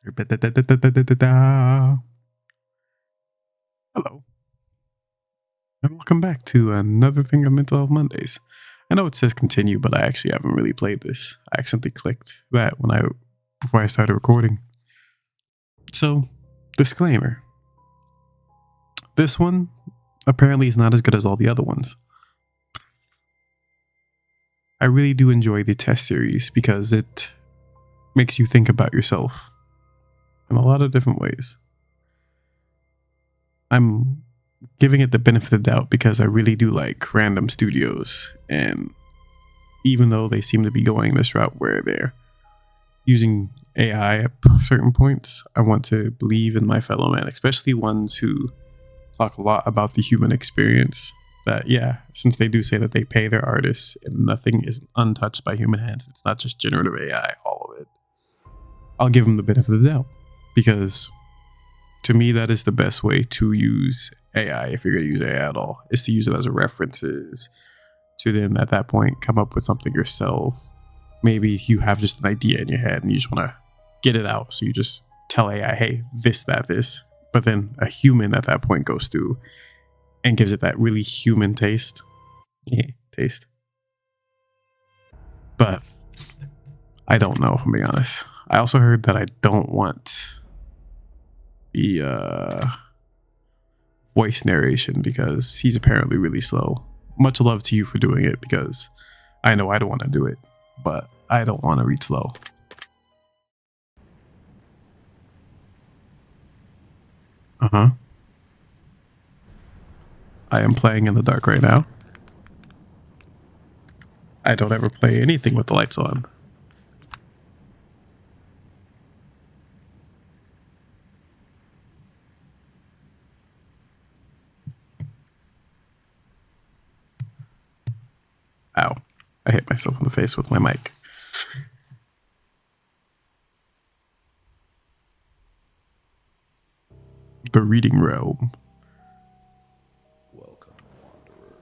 Hello, and welcome back to another thing on Mental Health Mondays. I know it says continue, but I actually haven't really played this. I accidentally clicked that before I started recording. So, disclaimer. This one apparently is not as good as all the other ones. I really do enjoy the test series because it makes you think about yourself in a lot of different ways. I'm giving it the benefit of the doubt because I really do like random studios, and even though they seem to be going this route where they're using AI at certain points, I want to believe in my fellow man, especially ones who talk a lot about the human experience. That, yeah, since they do say that they pay their artists and nothing is untouched by human hands, it's not just generative AI, all of it. I'll give them the benefit of the doubt because to me, that is the best way to use AI, if you're going to use AI at all, is to use it as a references to then at that point come up with something yourself. Maybe you have just an idea in your head and you just want to get it out. So you just tell AI, hey, this, that, this. But then a human at that point goes through and gives it that really human taste. Yeah, taste. But I don't know, if I'm being honest. I also heard that I don't want the voice narration because he's apparently really slow. Much love to you for doing it because I know I don't want to do it, but I don't want to read slow. Uh-huh. I am playing in the dark right now. I don't ever play anything with the lights on. Ow. I hit myself in the face with my mic. The reading realm. Welcome, wanderer.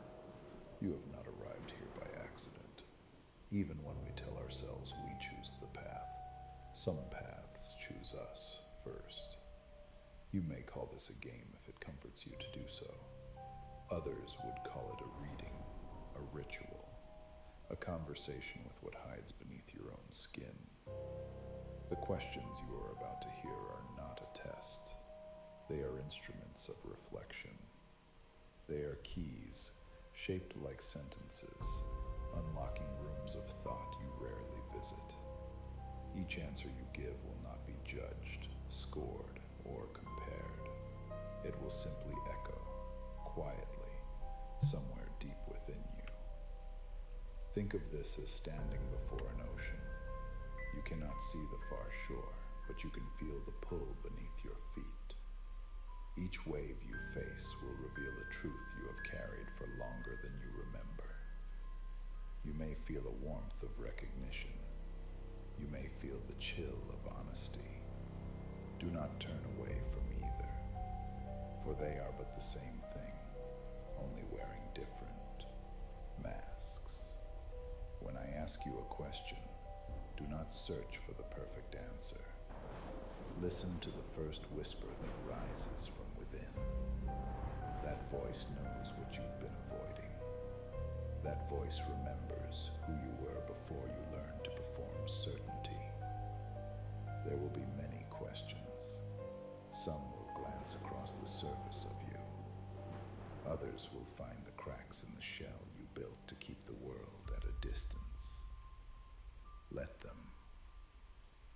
You have not arrived here by accident. Even when we tell ourselves we choose the path, some paths choose us first. You may call this a game if it comforts you to do so. Others would call it a reading, a ritual, a conversation with what hides beneath your own skin. The questions you are about to hear are not a test. They are instruments of reflection. They are keys, shaped like sentences, unlocking rooms of thought you rarely visit. Each answer you give will not be judged, scored, or compared. It will simply echo, quietly, somewhere deep within you. Think of this as standing before an ocean. You cannot see the far shore, but you can feel the pull beneath your feet. Each wave you face will reveal a truth you have carried for longer than you remember. You may feel a warmth of recognition. You may feel the chill of honesty. Do not turn away from either, for they are but the same thing, only wearing different masks. When I ask you a question, do not search for the perfect answer. Listen to the first whisper that rises from within. That voice knows what you've been avoiding. That voice remembers who you were before you learned to perform certainty. There will be many questions. Some will glance across the surface of you. Others will find the cracks in the shell you built to keep the world at a distance. Let them.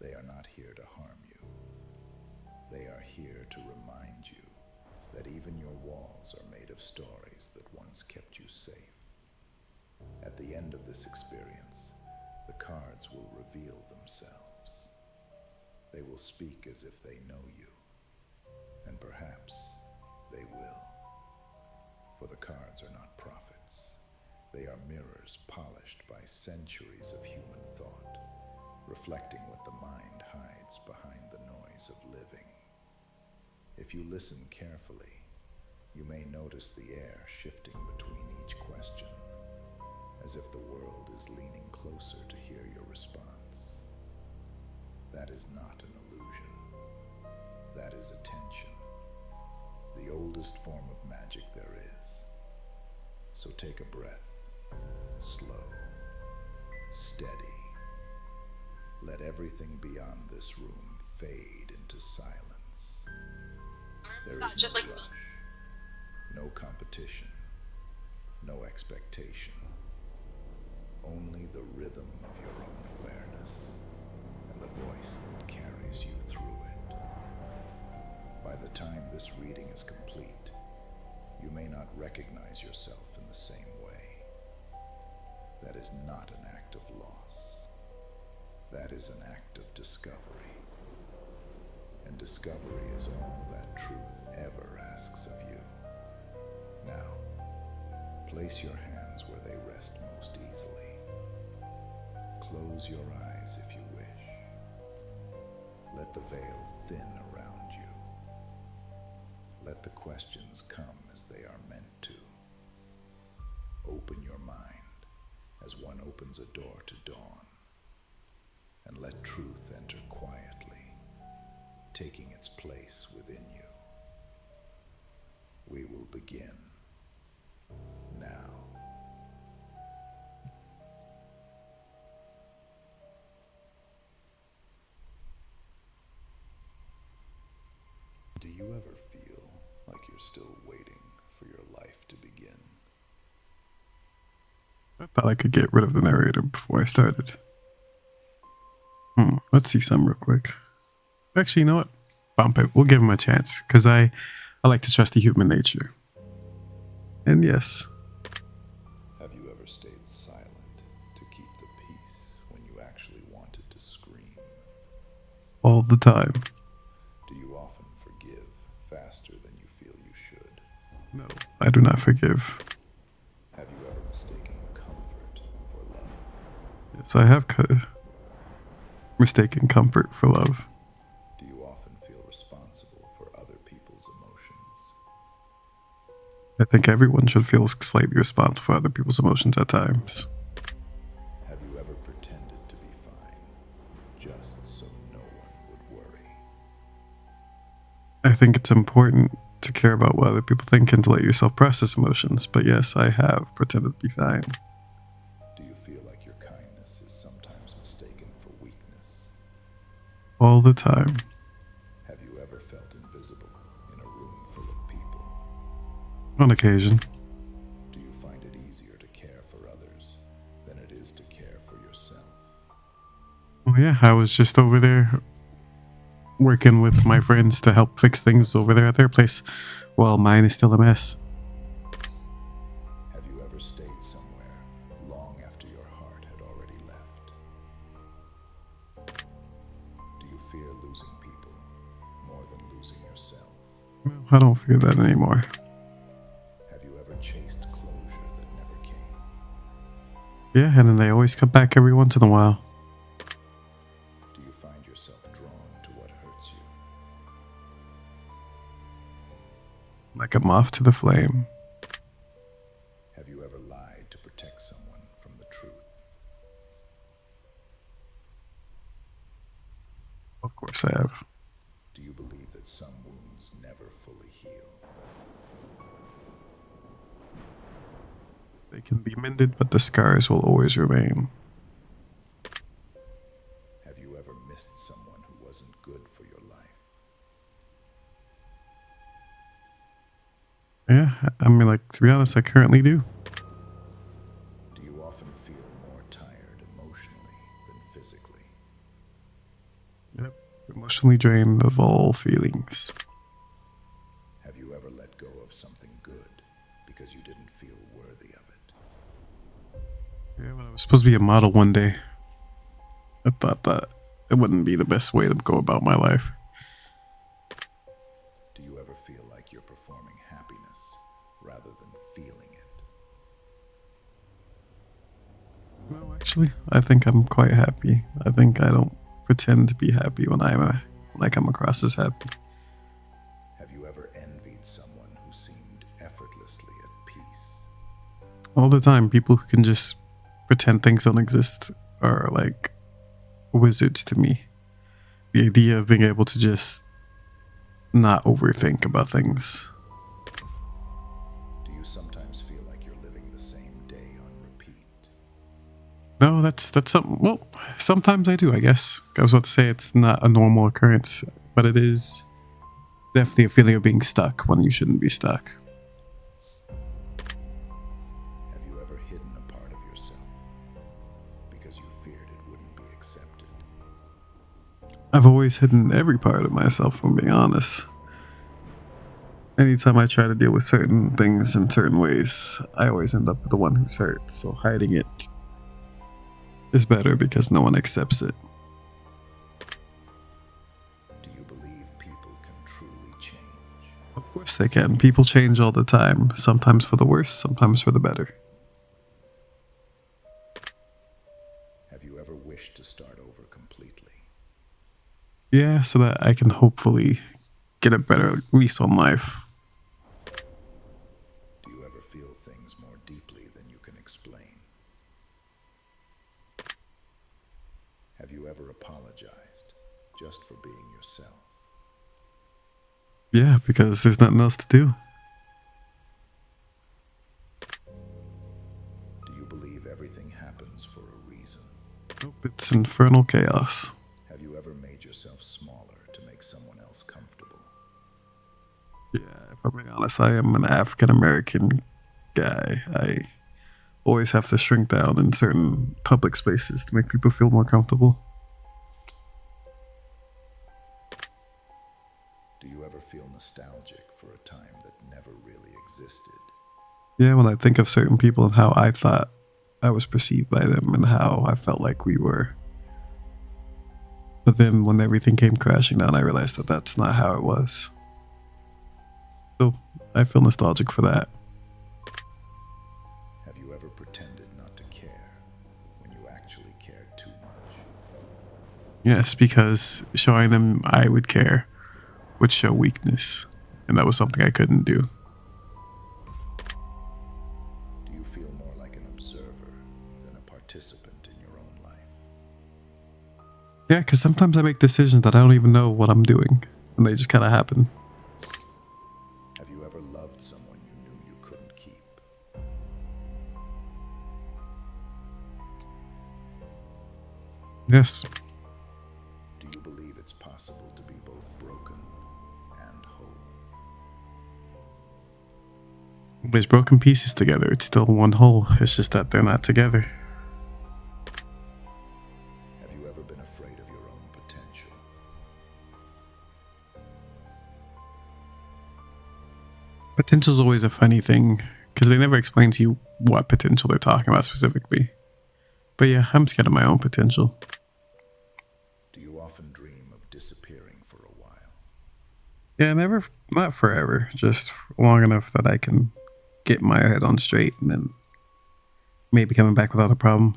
They are not here to harm you. They are here to remind you that even your walls are made of stories that once kept you safe. At the end of this experience, the cards will reveal themselves. They will speak as if they know you, and perhaps they will. For the cards are not prophets. They are mirrors polished by centuries of human thought, reflecting what the mind hides behind the noise of living. If you listen carefully, you may notice the air shifting between each question, as if the world is leaning closer to hear your response. That is not an illusion. is attention, the oldest form of magic there is. So take a breath, slow, steady. Let everything beyond this room fade into silence. There is no rush, no competition, no expectation. Only the rhythm of your own awareness and the voice that carries you through it. By the time this reading is complete, you may not recognize yourself in the same way. That is not an act of loss. That is an act of discovery. And discovery is all that truth ever asks of you. Now, place your hands where they rest most easily. Close your eyes if you wish. Let the veil thin around you. Let the questions come as they are meant to. Open your mind as one opens a door to dawn. And let truth enter quietly, taking its place within you. We will begin now. Do you ever feel like you're still waiting for your life to begin? I thought I could get rid of the narrator before I started. Let's see some real quick. Actually, you know what? Bump it. We'll give him a chance, because I like to trust the human nature. And yes. Have you ever stayed silent to keep the peace when you actually wanted to scream? All the time. Do you often forgive faster than you feel you should? No, I do not forgive. Have you ever mistaken comfort for love? Yes, I have mistaken comfort for love. Do you often feel responsible for other people's emotions? I think everyone should feel slightly responsible for other people's emotions at times. Have you ever pretended to be fine, just so no one would worry? I think it's important to care about what other people think and to let yourself process emotions, but yes, I have pretended to be fine. Do you feel like your kindness is sometimes mistaken for weakness? All the time. Have you ever felt invisible in a room full of people? On occasion. Do you find it easier to care for others than it is to care for yourself? Oh yeah, I was just over there working with my friends to help fix things over there at their place while mine is still a mess. Have you ever stayed somewhere long after your heart had already left? Do you fear losing people more than losing yourself? I don't fear that anymore. Have you ever chased closure that never came? Yeah, and then they always come back every once in a while. Do you find yourself drawn to what hurts you? Like a moth to the flame. Have you ever lied to protect someone from the truth? Of course I have. Do you believe that some wounds never fully heal? They can be mended, but the scars will always remain. Have you ever missed someone who wasn't good for your life? Yeah, I mean, like, to be honest, I currently do. Do you often feel more tired emotionally than physically? Yep. Emotionally drained of all feelings. Have you ever let go of something good because you didn't feel worthy of it? Yeah, when I was supposed to be a model one day, I thought that it wouldn't be the best way to go about my life. Do you ever feel like you're performing happiness rather than feeling it? No, actually, I think I'm quite happy. I think I don't pretend to be happy when I come across as happy. Have you ever envied someone who seemed effortlessly at peace? All the time, people who can just pretend things don't exist are like wizards to me. The idea of being able to just not overthink about things. Do you sometimes feel like you're living the same day on repeat? No, that's something. Well, sometimes I do. I guess I was about to say it's not a normal occurrence, but it is definitely a feeling of being stuck when you shouldn't be stuck. Have you ever hidden a part of yourself because you feared it wouldn't be accepted? I've always hidden every part of myself, if I'm being honest. Anytime I try to deal with certain things in certain ways, I always end up the one who's hurt. So hiding it is better because no one accepts it. Do you believe people can truly change? Of course they can. People change all the time, sometimes for the worse, sometimes for the better. Have you ever wished to start over completely? Yeah, so that I can hopefully get a better lease on life. Do you ever feel things more deeply than you can explain? Have you ever apologized just for being yourself? Yeah, because there's nothing else to do. Do you believe everything happens for a reason? Nope, it's infernal chaos. Have you ever made yourself smaller to make someone else comfortable? Yeah, if I'm being honest, I am an African American guy. I always have to shrink down in certain public spaces to make people feel more comfortable. Do you ever feel nostalgic for a time that never really existed? Yeah, when I think of certain people and how I thought I was perceived by them and how I felt like we were. But then when everything came crashing down, I realized that that's not how it was. So I feel nostalgic for that. Have you ever pretended not to care when you actually cared too much? Yes, because showing them I would care would show weakness. And that was something I couldn't do. Do you feel more like an observer than a participant in your own life? Yeah, because sometimes I make decisions that I don't even know what I'm doing. And they just kind of happen. Have you ever loved someone you knew you couldn't keep? Yes. Do you believe it's possible to be both broken and whole? There's broken pieces together. It's still one whole. It's just that they're not together. Have you ever been afraid of your own potential? Potential's always a funny thing because they never explain to you what potential they're talking about specifically. But yeah, I'm scared of my own potential. Do you often dream of disappearing for a while? Yeah, never, not forever, just long enough that I can get my head on straight and then maybe coming back without a problem.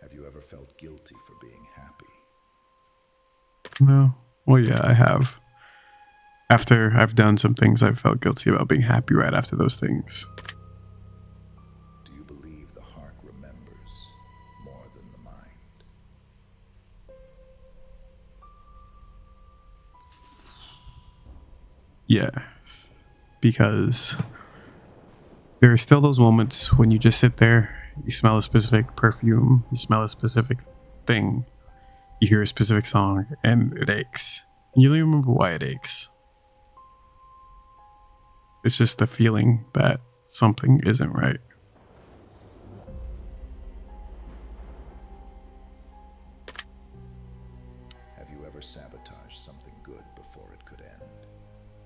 Have you ever felt guilty for being happy? No. Well, yeah, I have. After I've done some things, I've felt guilty about being happy right after those things. Do you believe the heart remembers more than the mind? Yeah, because there are still those moments when you just sit there, you smell a specific perfume, you smell a specific thing, you hear a specific song, and it aches. And you don't even remember why it aches. It's just the feeling that something isn't right. Have you ever sabotaged something good before it could end?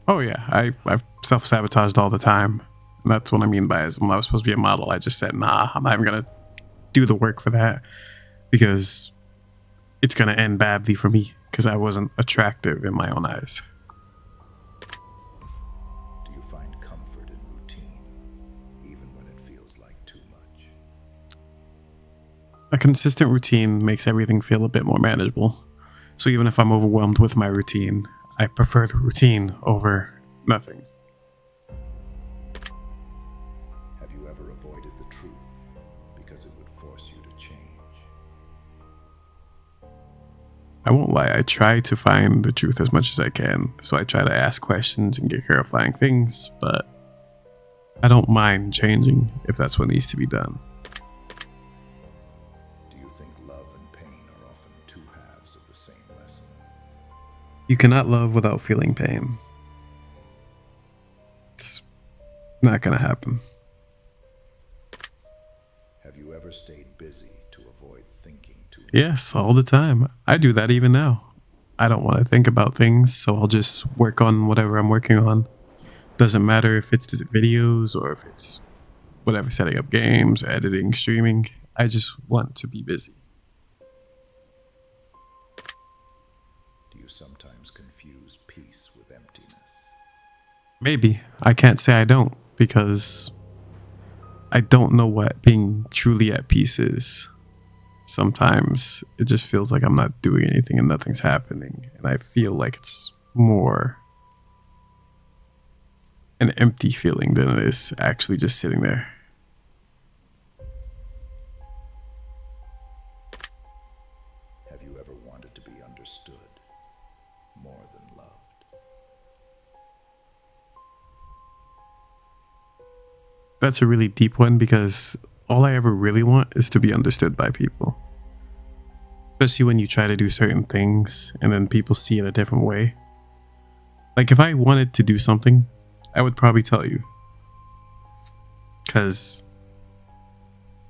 Oh yeah, I've self-sabotaged all the time. And that's what I mean by when I was supposed to be a model, I just said, nah, I'm not even gonna do the work for that because it's gonna end badly for me because I wasn't attractive in my own eyes. Do you find comfort in routine, even when it feels like too much? A consistent routine makes everything feel a bit more manageable. So even if I'm overwhelmed with my routine, I prefer the routine over nothing. Have you ever avoided the truth because it would force you to change? I won't lie, I try to find the truth as much as I can. So I try to ask questions and get clarifying things, but I don't mind changing if that's what needs to be done. Do you think love and pain are often two halves of the same lesson? You cannot love without feeling pain. It's not gonna happen. Have you ever stayed busy to avoid thinking too much? Yes, all the time. I do that even now. I don't want to think about things, so I'll just work on whatever I'm working on. Doesn't matter if it's the videos or if it's whatever, setting up games, editing, streaming. I just want to be busy. Do you sometimes confuse peace with emptiness? Maybe. I can't say I don't, because I don't know what being truly at peace is. Sometimes it just feels like I'm not doing anything and nothing's happening, and I feel like it's more an empty feeling than it is actually just sitting there. Have you ever wanted to be understood more than loved? That's a really deep one, because all I ever really want is to be understood by people. Especially when you try to do certain things and then people see it a different way. Like if I wanted to do something, I would probably tell you. Because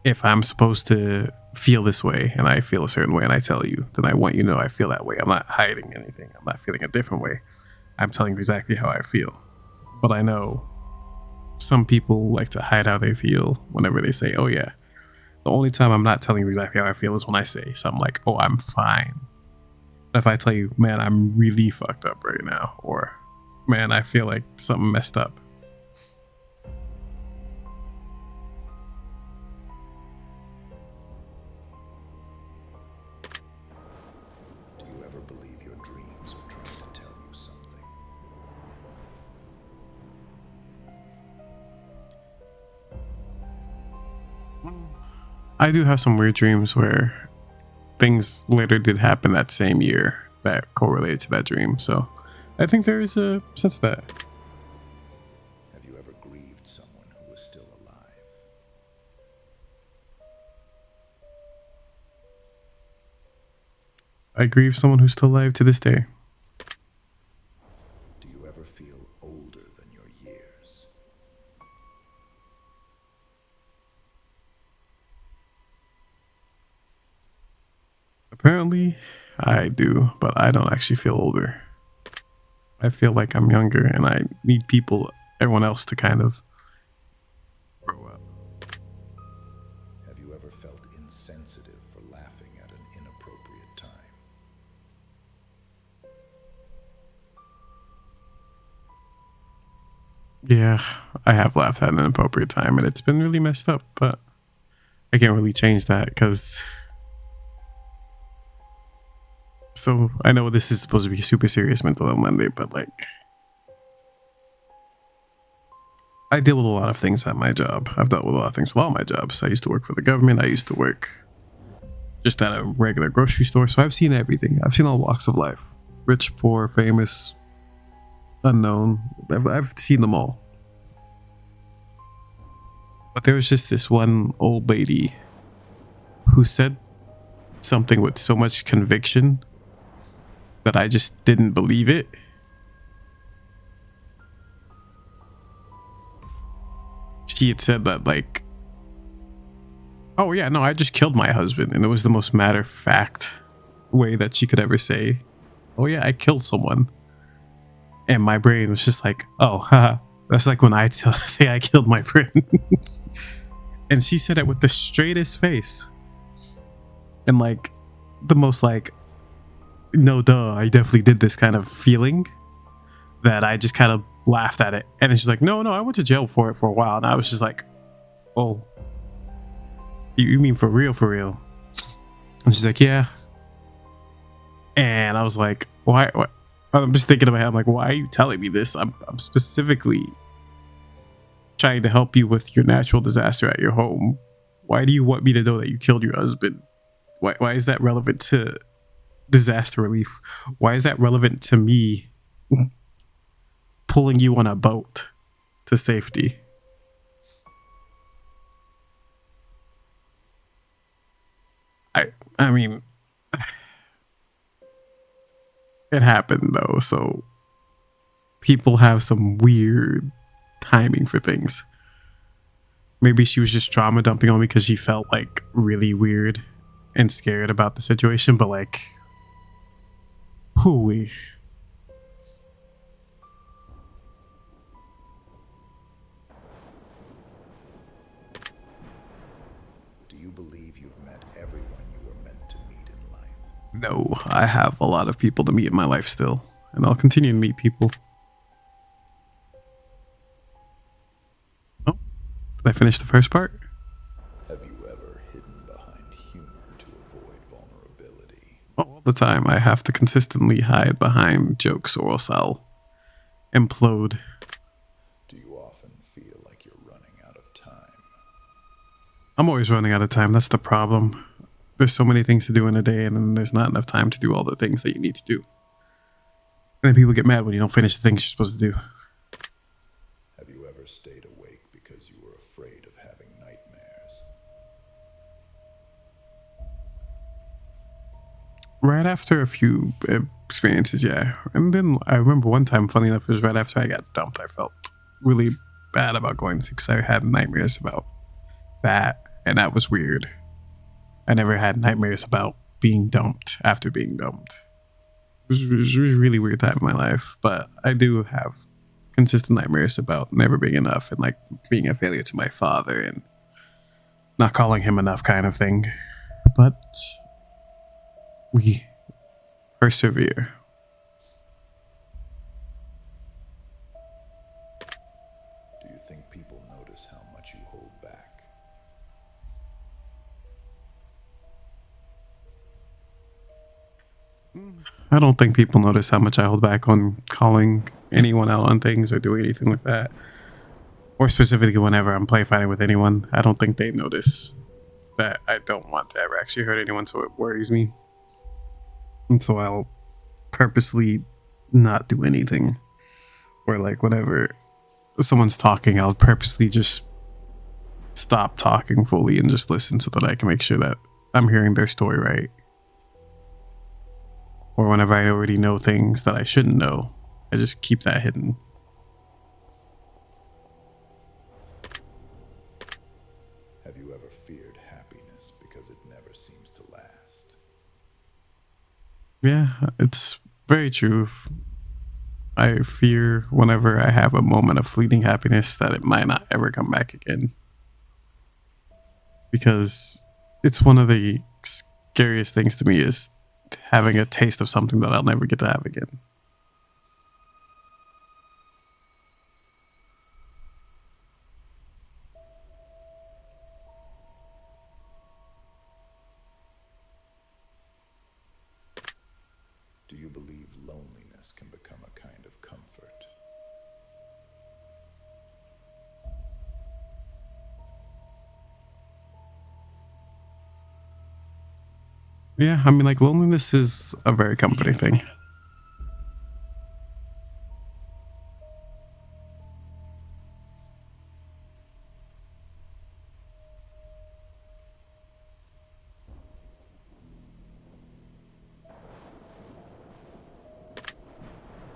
if I'm supposed to feel this way and I feel a certain way and I tell you, then I want you to know I feel that way. I'm not hiding anything. I'm not feeling a different way. I'm telling you exactly how I feel. But I know some people like to hide how they feel whenever they say, oh yeah. The only time I'm not telling you exactly how I feel is when I say something like, oh, I'm fine. But if I tell you, man, I'm really fucked up right now, or man, I feel like something messed up. Do you ever believe your dreams are trying to tell you something? I do have some weird dreams where things later did happen that same year that correlated to that dream. So I think there is a sense of that. Have you ever grieved someone who is still alive? I grieve someone who's still alive to this day. Do you ever feel older than your years? Apparently, I do, but I don't actually feel older. I feel like I'm younger and I need people, everyone else to kind of grow up. Have you ever felt insensitive for laughing at an inappropriate time? Yeah, I have laughed at an inappropriate time and it's been really messed up, but I can't really change that because. So I know this is supposed to be super serious mental health Monday, but like, I deal with a lot of things at my job. I've dealt with a lot of things with all my jobs. I used to work for the government. I used to work just at a regular grocery store. So I've seen everything. I've seen all walks of life. Rich, poor, famous, unknown. I've seen them all. But there was just this one old lady who said something with so much conviction that I just didn't believe it. She had said that like, oh yeah, no, I just killed my husband. And it was the most matter-of-fact way that she could ever say, oh yeah, I killed someone. And my brain was just like, oh, haha, that's like when I say I killed my friends. And she said it with the straightest face. And like, the most like, no duh, I definitely did this kind of feeling that I just kind of laughed at it. And then she's like, no, I went to jail for it for a while. And I was just like, oh, you mean for real, for real? And she's like, yeah. And I was like, why? I'm just thinking in my head, I'm like, why are you telling me this? I'm specifically trying to help you with your natural disaster at your home. Why do you want me to know that you killed your husband? Why is that relevant to disaster relief. Why is that relevant to me pulling you on a boat to safety? I mean, it happened though, so people have some weird timing for things. Maybe she was just trauma dumping on me because she felt like really weird and scared about the situation, but like, hooey. Do you believe you've met everyone you were meant to meet in life? No, I have a lot of people to meet in my life still, and I'll continue to meet people. Oh, did I finish the first part? Have you ever hidden behind humor to avoid vulnerability? All the time. I have to consistently hide behind jokes or else I'll implode. Do you often feel like you're running out of time? I'm always running out of time. That's the problem. There's so many things to do in a day, and then there's not enough time to do all the things that you need to do. And then people get mad when you don't finish the things you're supposed to do. Have you ever stayed awake because you were afraid of having nightmares? Right after a few experiences, yeah. And then I remember one time, funny enough, it was right after I got dumped. I felt really bad about going to because I had nightmares about that, and that was weird. I never had nightmares about being dumped after being dumped. It was a really weird time in my life, but I do have consistent nightmares about never being enough and like being a failure to my father and not calling him enough kind of thing. But we persevere. Do you think people notice how much you hold back? I don't think people notice how much I hold back on calling anyone out on things or doing anything like that. Or specifically whenever I'm play fighting with anyone, I don't think they notice that I don't want to ever actually hurt anyone, so it worries me. And so I'll purposely not do anything. Or like whenever someone's talking, I'll purposely just stop talking fully and just listen so that I can make sure that I'm hearing their story right. Or whenever I already know things that I shouldn't know, I just keep that hidden. Have you ever feared happiness because it never seems to last? Yeah, it's very true. I fear whenever I have a moment of fleeting happiness that it might not ever come back again. Because it's one of the scariest things to me is having a taste of something that I'll never get to have again. Do you believe loneliness can become a kind of comfort? Yeah, I mean, like, loneliness is a very comforting thing.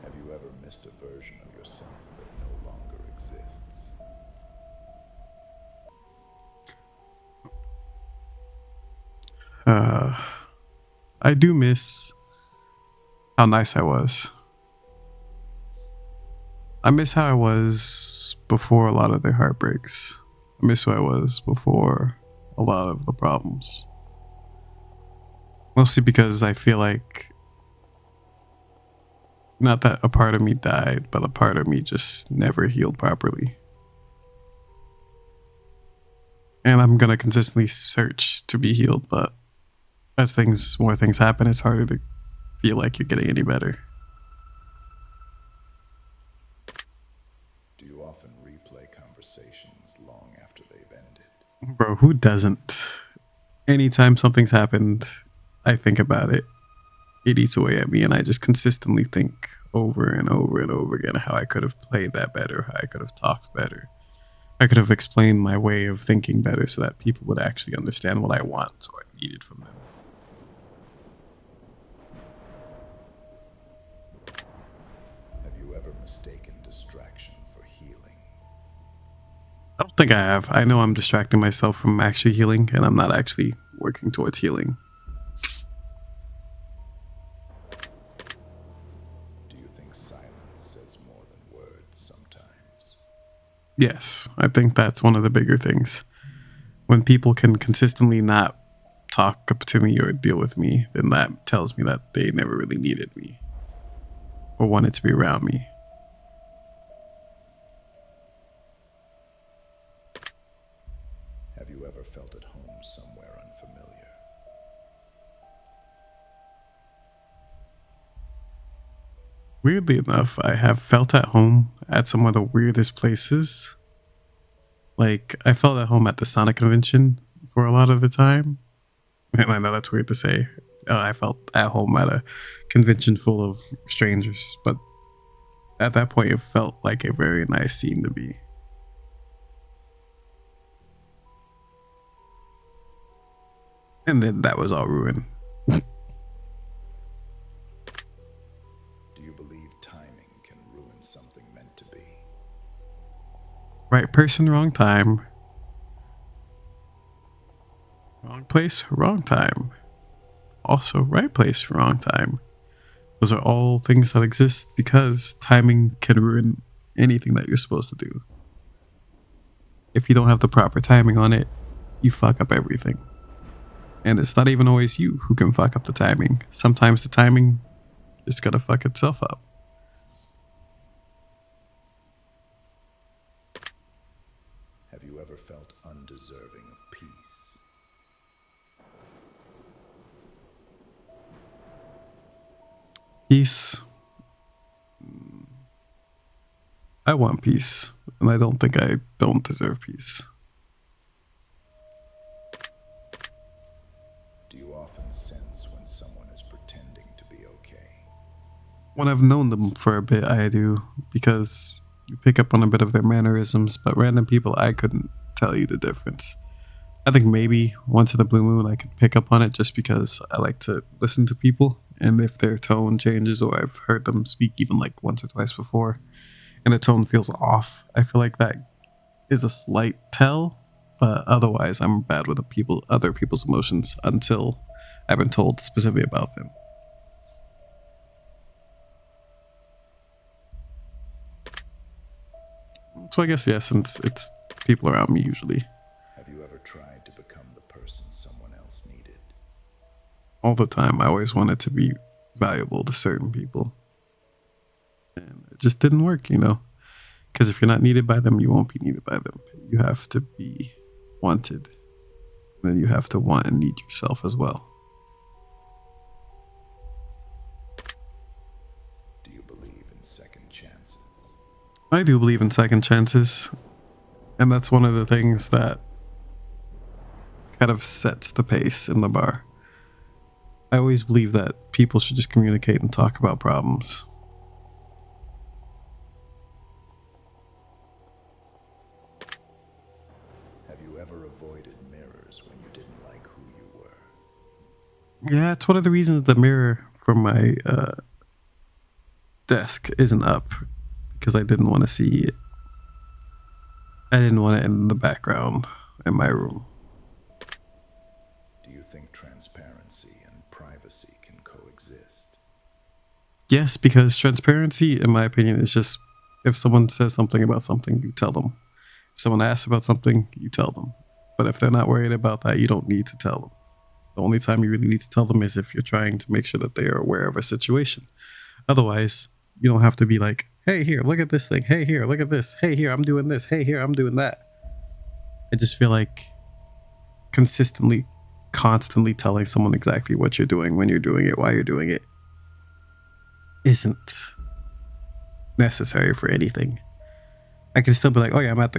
Have you ever missed a version of yourself that no longer exists? Uh, I do miss how nice I was. I miss how I was before a lot of the heartbreaks. I miss who I was before a lot of the problems. Mostly because I feel like not that a part of me died, but a part of me just never healed properly. And I'm gonna consistently search to be healed, but as more things happen, it's harder to feel like you're getting any better. Do you often replay conversations long after they've ended? Bro, who doesn't? Anytime something's happened, I think about it. it eats away at me, and I just consistently think over and over and over again how I could have played that better, how I could have talked better. I could have explained my way of thinking better so that people would actually understand what I want or needed from them. Have you ever mistaken distraction for healing? I don't think I have. I know I'm distracting myself from actually healing, and I'm not actually working towards healing. Do you think silence says more than words sometimes? Yes, I think that's one of the bigger things. When people can consistently not talk up to me or deal with me, then that tells me that they never really needed me or wanted to be around me. Have you ever felt at home somewhere unfamiliar? Weirdly enough, I have felt at home at some of the weirdest places. Like, I felt at home at the Sonic convention for a lot of the time. And I know that's weird to say. I felt at home at a convention full of strangers, but at that point, it felt like a very nice scene to be. And then that was all ruined. Do you believe timing can ruin something meant to be? Right person, wrong time. Wrong place, wrong time. Also, right place, wrong time. Those are all things that exist because timing can ruin anything that you're supposed to do. If you don't have the proper timing on it, you fuck up everything. And it's not even always you who can fuck up the timing. Sometimes the timing is gonna fuck itself up. Have you ever felt undeserving of peace? Peace. I want peace, and I don't think I don't deserve peace. Do you often sense when someone is pretending to be okay? When I've known them for a bit, I do, because you pick up on a bit of their mannerisms, but random people, I couldn't tell you the difference. I think maybe once in a blue moon I could pick up on it just because I like to listen to people, and if their tone changes or I've heard them speak even like once or twice before, and the tone feels off, I feel like that is a slight tell, but otherwise I'm bad with other people's emotions until I've been told specifically about them. So I guess yeah, since it's people around me usually. Have you ever tried to become the person someone else needed? All the time I always wanted to be valuable to certain people. And it just didn't work, you know? Because if you're not needed by them, you won't be needed by them. You have to be wanted. Then you have to want and need yourself as well. Do you believe in second chances? I do believe in second chances. And that's one of the things that kind of sets the pace in the bar. I always believe that people should just communicate and talk about problems. Have you ever avoided mirrors when you didn't like who you were? Yeah, it's one of the reasons the mirror from my desk isn't up, because I didn't want to see it. I didn't want it in the background in my room. Do you think transparency and privacy can coexist? Yes, because transparency, in my opinion, is just if someone says something about something, you tell them. If someone asks about something, you tell them. But if they're not worried about that, you don't need to tell them. The only time you really need to tell them is if you're trying to make sure that they are aware of a situation. Otherwise, you don't have to be like, hey, here, look at this thing. Hey, here, look at this. Hey, here, I'm doing this. Hey, here, I'm doing that. I just feel like constantly telling someone exactly what you're doing, when you're doing it, why you're doing it, isn't necessary for anything. I can still be like, oh yeah, I'm at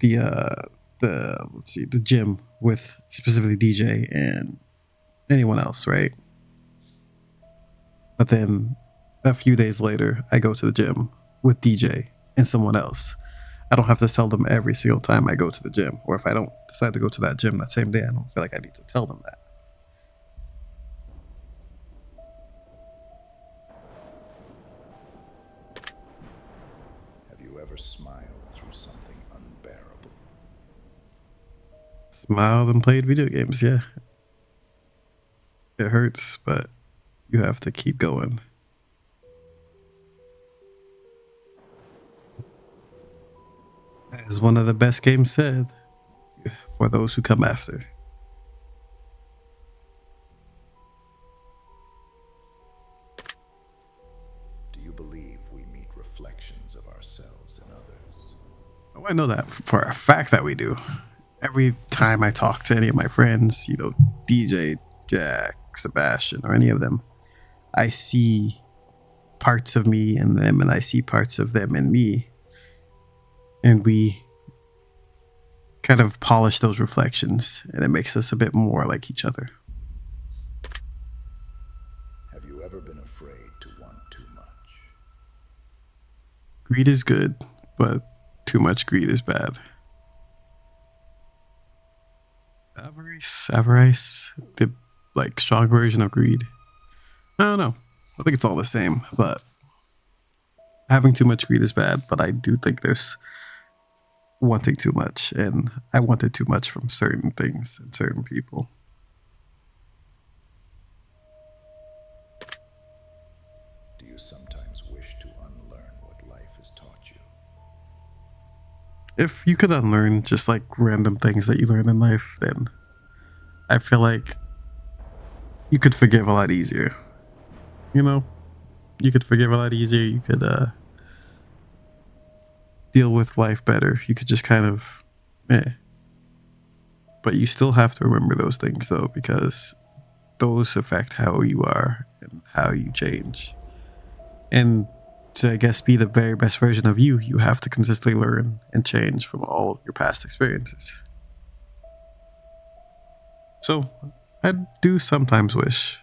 the gym with specifically DJ and anyone else, right? But then a few days later, I go to the gym with DJ and someone else. I don't have to tell them every single time I go to the gym. Or if I don't decide to go to that gym that same day, I don't feel like I need to tell them that. Have you ever smiled through something unbearable? Smiled and played video games, yeah. It hurts, but you have to keep going. As one of the best games said, for those who come after. Do you believe we meet reflections of ourselves in others? Oh, I know that for a fact that we do. Every time I talk to any of my friends, DJ, Jack, Sebastian, or any of them, I see parts of me in them and I see parts of them in me. And we kind of polish those reflections and it makes us a bit more like each other. Have you ever been afraid to want too much? Greed is good, but too much greed is bad. Avarice, the strong version of greed. I don't know. I think it's all the same, but having too much greed is bad, but I do think there's wanting too much, and I wanted too much from certain things and certain people. Do you sometimes wish to unlearn what life has taught you? If you could unlearn just random things that you learn in life, then I feel like you could forgive a lot easier. You could forgive a lot easier. You could deal with life better. You could just kind of, But you still have to remember those things though, because those affect how you are and how you change. And to, I guess, be the very best version of you, you have to consistently learn and change from all of your past experiences. So I do sometimes wish,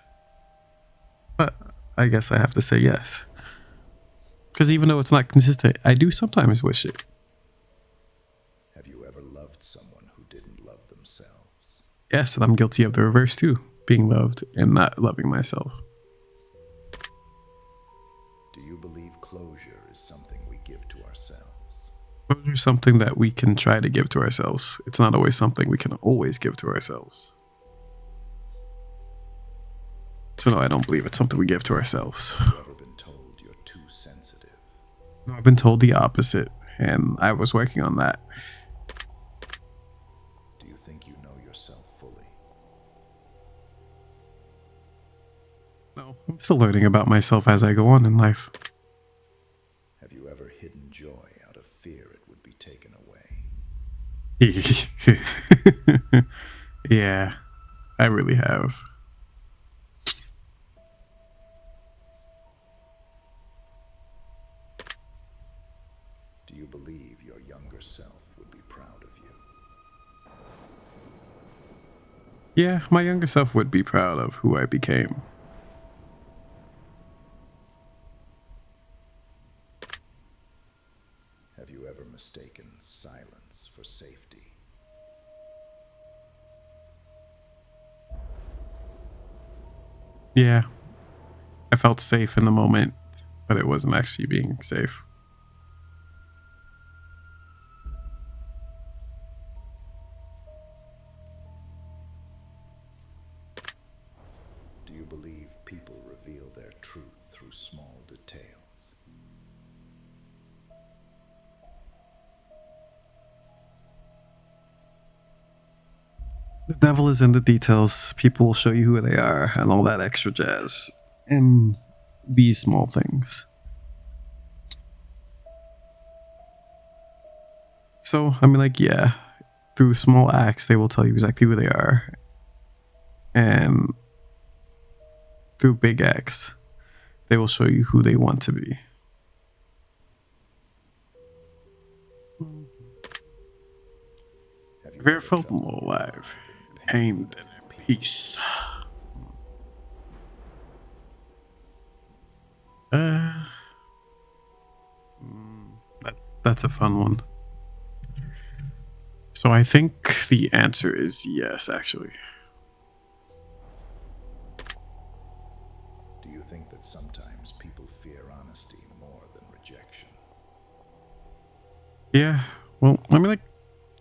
but I guess I have to say yes. Because even though it's not consistent, I do sometimes wish it. Have you ever loved someone who didn't love themselves? Yes, and I'm guilty of the reverse too, being loved and not loving myself. Do you believe closure is something we give to ourselves? Closure is something that we can try to give to ourselves. It's not always something we can always give to ourselves. So no, I don't believe it's something we give to ourselves. Have you ever been told you're too sensitive? No, I've been told the opposite, and I was working on that. Do you think you know yourself fully? No, I'm still learning about myself as I go on in life. Have you ever hidden joy out of fear it would be taken away? Yeah, I really have. Do you believe your younger self would be proud of you? Yeah, my younger self would be proud of who I became. Have you ever mistaken silence for safety? Yeah, I felt safe in the moment, but it wasn't actually being safe. Do you believe people reveal their truth through small details? The devil is in the details. People will show you who they are and all that extra jazz. And these small things. So, yeah, through small acts, they will tell you exactly who they are. And through big acts, they will show you who they want to be. Have Have you ever felt more alive, pain than in peace? Uh, mm, that's a fun one. So I think the answer is yes, actually. Do you think that sometimes people fear honesty more than rejection? Yeah. Well, I mean, like,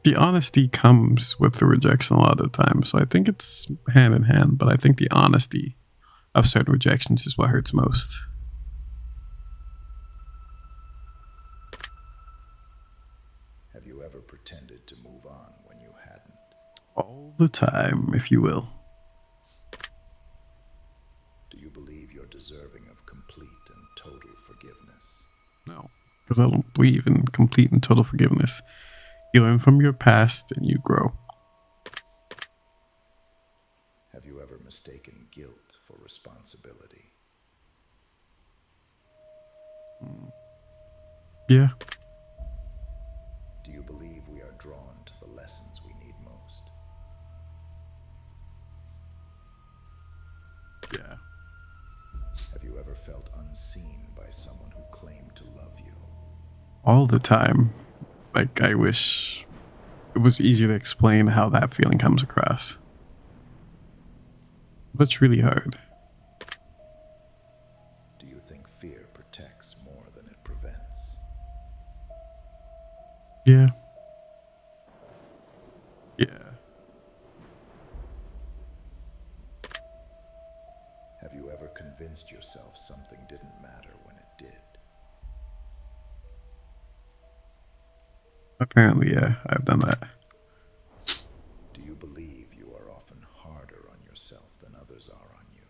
the honesty comes with the rejection a lot of the time. So I think it's hand in hand, but I think the honesty of certain rejections is what hurts most. Have you ever pretended to move on when you hadn't? All the time, if you will. Do you believe you're deserving of complete and total forgiveness? No, because I don't believe in complete and total forgiveness. You learn from your past and you grow. Have you ever mistaken guilt for responsibility? Yeah, Do you believe we are drawn to the lessons we need most? yeah. Have you ever felt unseen by someone who claimed to love you? All the time. Like, I wish it was easier to explain how that feeling comes across. But it's really hard. Do you think fear protects more than it prevents? Yeah, yeah. Have you ever convinced yourself something didn't matter when it did? Apparently, yeah, I've done that. Do you believe you are often harder on yourself than others are on you?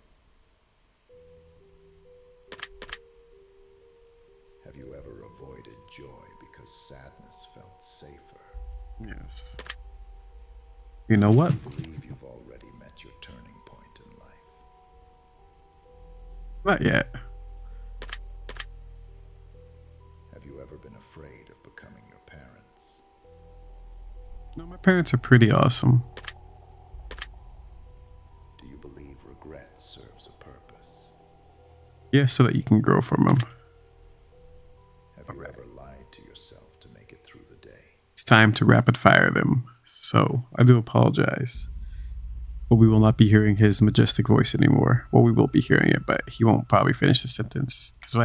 Have you ever avoided joy because sadness felt safer? Yes. You know what? Do you believe you've already met your turning point in life? Not yet. Have you ever been afraid of becoming your parents? No, my parents are pretty awesome. Do you believe regret serves a purpose? Yeah, so that you can grow from them. Have you ever lied to yourself to make it through the day? It's time to rapid fire them. So I do apologize. But we will not be hearing his majestic voice anymore. Well, we will be hearing it, but he won't probably finish the sentence. Because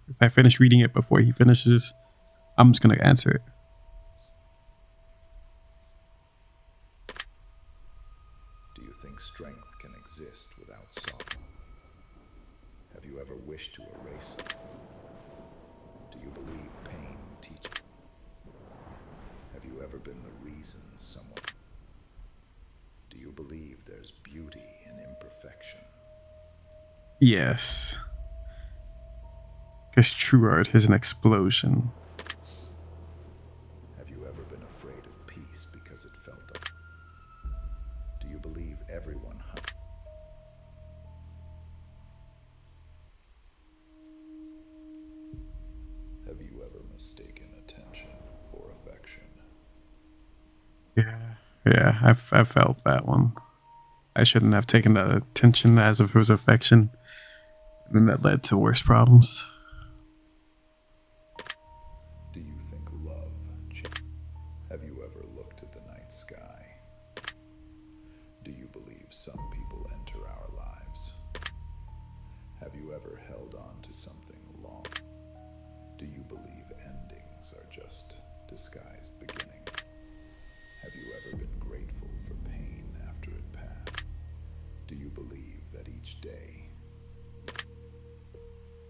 if I finish reading it before he finishes, I'm just gonna answer it. Do you think strength can exist without sorrow? Have you ever wished to erase it? Do you believe pain teaches? Have you ever been the reason someone? Do you believe there's beauty in imperfection? Yes, because true art is an explosion. Have you ever been afraid of peace because it felt up? Do you believe everyone Have you ever mistaken attention for affection? Yeah, yeah, I've felt that one. I shouldn't have taken that attention as if it was affection, and then that led to worse problems. Do you think love changes? Have you ever looked at the night sky? Do you believe some people enter our lives? Have you ever held on to something long? Do you believe endings are just disguised beginning? Have you ever been grateful for pain after it passed? Do you believe that each day?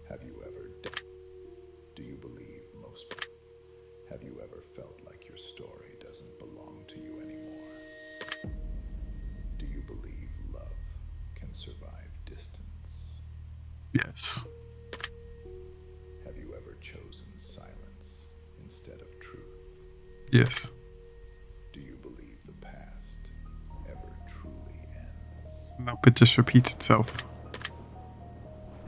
Have you ever? Do you believe most? Have you ever felt like your story doesn't belong to you anymore? Do you believe love can survive distance? Yes. Have you ever chosen silence instead of truth? Yes. Do you believe the past ever truly ends? Nope, it just repeats itself.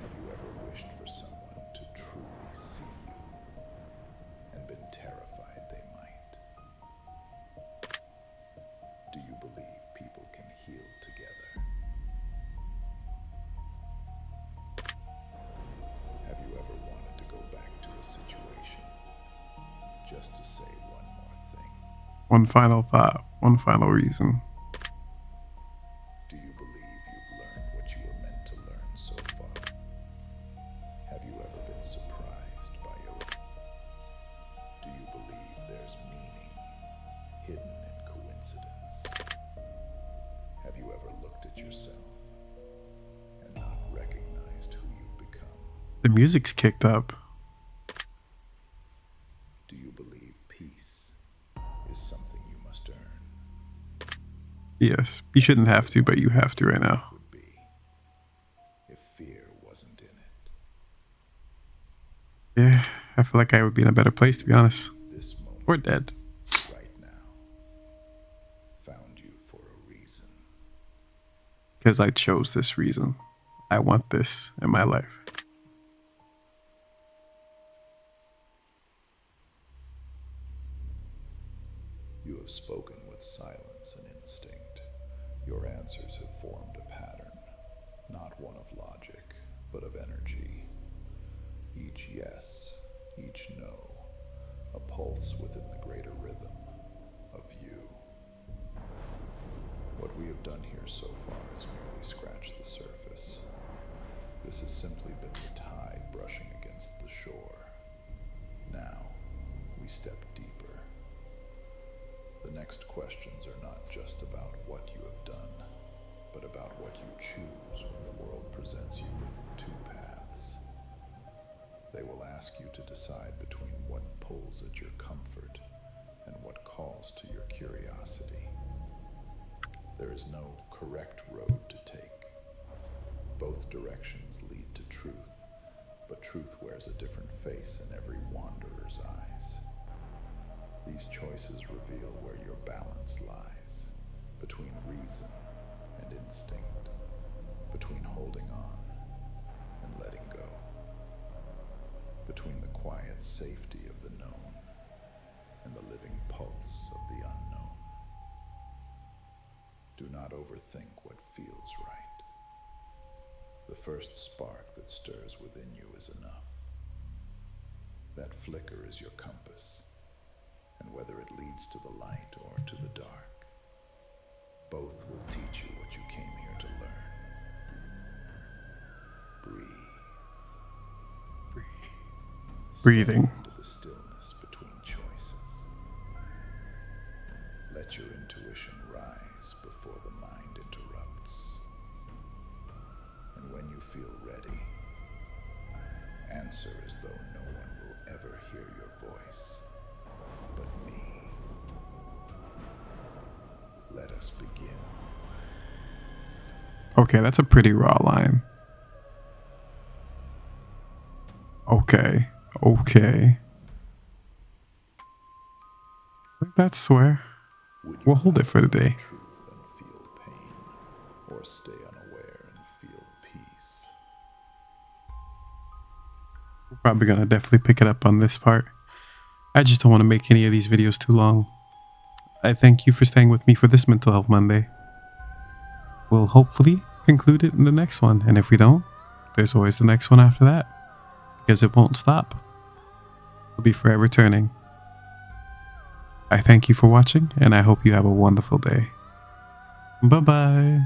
Have you ever wished for someone to truly see you and been terrified they might? Do you believe people can heal together? Have you ever just to say one more thing. One final thought, one final reason. Do you believe you've learned what you were meant to learn so far? Have you ever been surprised by your... Do you believe there's meaning hidden in coincidence? Have you ever looked at yourself and not recognized who you've become? The music's kicked up. Do you believe peace is something you must earn? Yes, you shouldn't have to, but you have to right now. Would be if fear wasn't in it. Yeah, I feel like I would be in a better place, to be honest. This moment Or dead. right now found you for a reason. Because I chose this reason. I want this in my life. You have spoken with silence and instinct. Your answers have formed a pattern, not one of logic, but of energy. Each yes, each no, a pulse within the greater rhythm of you. What we have done here so far is merely scratch the surface. This has simply been the tide brushing against the shore. Now, we step deeper. The next questions are not just about what you have done, but about what you choose when the world presents you with two paths. They will ask you to decide between what pulls at your comfort and what calls to your curiosity. There is no correct road to take. Both directions lead to truth, but truth wears a different face in every wanderer's eyes. These choices reveal where your balance lies, between reason and instinct, between holding on and letting go, between the quiet safety of the known and the living pulse of the unknown. Do not overthink what feels right. The first spark that stirs within you is enough. That flicker is your compass. And whether it leads to the light or to the dark, both will teach you what you came here to learn. Breathe. Breathing. Settle into the stillness between choices. Let your intuition rise before the mind interrupts. And when you feel ready, answer as though no one will ever hear your voice but me. Let us begin. Okay, that's a pretty raw line. Okay. That's where we'll hold it for today. Truth and feel pain, or stay unaware and feel peace. We're probably gonna definitely pick it up on this part. I just don't want to make any of these videos too long. I thank you for staying with me for this Mental Health Monday. We'll hopefully conclude it in the next one, and if we don't, there's always the next one after that, because it won't stop. We'll be forever turning. I thank you for watching, and I hope you have a wonderful day. Bye-bye.